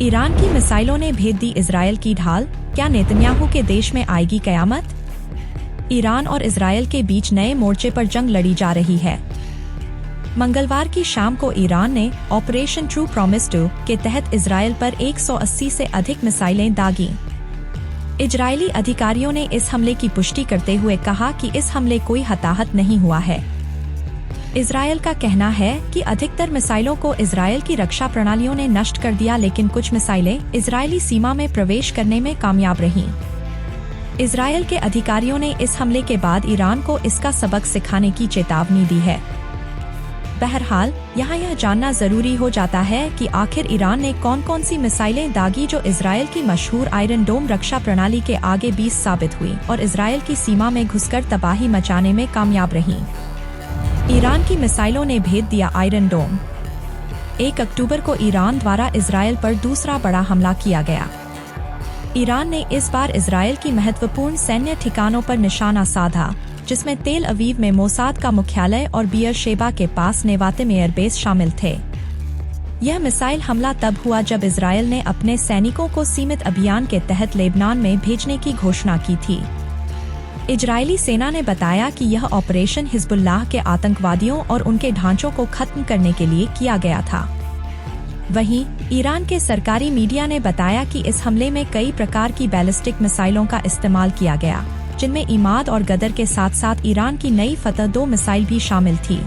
Iran की मिसाइलों ने भेद दी इजरायल की ढाल, क्या नेतन्याहू के देश में आएगी कयामत? ईरान और इजरायल के बीच नए मोर्चे पर जंग लड़ी जा रही है। मंगलवार की शाम को ईरान ने ऑपरेशन ट्रू प्रॉमिस 2 के तहत इजरायल पर 180 से अधिक मिसाइलें दागीं। इजरायली अधिकारियों ने इस हमले की पुष्टि करते हुए कहा कि इस हमले कोई हताहत नहीं हुआ है। इजरायल का कहना है कि अधिकतर मिसाइलों को इजरायल की रक्षा प्रणालियों ने नष्ट कर दिया, लेकिन कुछ मिसाइलें इजरायली सीमा में प्रवेश करने में कामयाब रहीं। इजरायल के अधिकारियों ने इस हमले के बाद ईरान को इसका सबक सिखाने की चेतावनी दी है। बहरहाल, यहाँ यह जानना जरूरी हो जाता है कि आखिर ईरान ने कौन कौन सी मिसाइलें दागी जो इजरायल की मशहूर आयरन डोम रक्षा प्रणाली के आगे 20 साबित हुई और इजरायल की सीमा में घुसकर तबाही मचाने में कामयाब रहीं। ईरान की मिसाइलों ने भेद दिया आयरन डोम। 1 अक्टूबर को ईरान द्वारा इजरायल पर दूसरा बड़ा हमला किया गया। ईरान ने इस बार इजरायल की महत्वपूर्ण सैन्य ठिकानों पर निशाना साधा, जिसमें तेल अवीव में मोसाद का मुख्यालय और बियर शेबा के पास नेवातिम एयरबेस शामिल थे। यह मिसाइल हमला तब हुआ जब इजरायल ने अपने सैनिकों को सीमित अभियान के तहत लेबनान में भेजने की घोषणा की थी। इजरायली सेना ने बताया कि यह ऑपरेशन हिजबुल्लाह के आतंकवादियों और उनके ढांचों को खत्म करने के लिए किया गया था। वहीं ईरान के सरकारी मीडिया ने बताया कि इस हमले में कई प्रकार की बैलिस्टिक मिसाइलों का इस्तेमाल किया गया, जिनमें इमाद और गदर के साथ साथ ईरान की नई फतह 2 मिसाइल भी शामिल थी।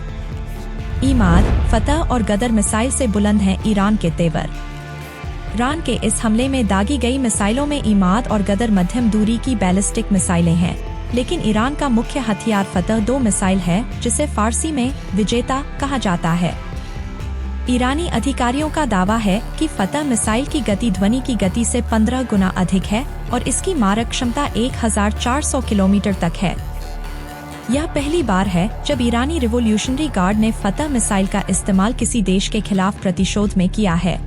इमाद, फतह और गदर मिसाइल से बुलंद हैं ईरान के तेवर। ईरान के इस हमले में दागी गई मिसाइलों में इमाद और गदर मध्यम दूरी की बैलिस्टिक मिसाइलें हैं, लेकिन ईरान का मुख्य हथियार फतह 2 मिसाइल है, जिसे फारसी में विजेता कहा जाता है। ईरानी अधिकारियों का दावा है कि फतह मिसाइल की गति ध्वनि की गति से 15 गुना अधिक है और इसकी मारक क्षमता 1400 किलोमीटर तक है। यह पहली बार है जब ईरानी रिवॉल्यूशनरी गार्ड ने फतह मिसाइल का इस्तेमाल किसी देश के खिलाफ प्रतिशोध में किया है।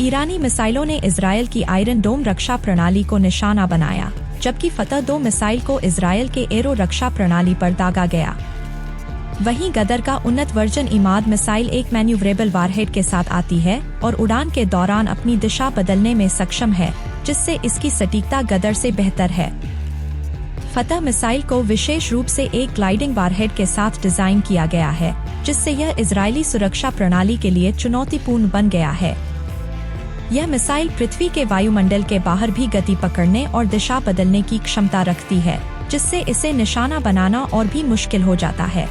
ईरानी मिसाइलों ने इजरायल की आयरन डोम रक्षा प्रणाली को निशाना बनाया, जबकि फतह 2 मिसाइल को इजरायल के एरो रक्षा प्रणाली पर दागा गया। वहीं गदर का उन्नत वर्जन इमाद मिसाइल एक मैन्यूवरेबल वारहेड के साथ आती है और उड़ान के दौरान अपनी दिशा बदलने में सक्षम है, जिससे इसकी सटीकता गदर से बेहतर है। फतह मिसाइल को विशेष रूप से एक ग्लाइडिंग वारहेड के साथ डिजाइन किया गया है, जिससे यह इजरायली सुरक्षा प्रणाली के लिए चुनौतीपूर्ण बन गया है। यह मिसाइल पृथ्वी के वायुमंडल के बाहर भी गति पकड़ने और दिशा बदलने की क्षमता रखती है, जिससे इसे निशाना बनाना और भी मुश्किल हो जाता है।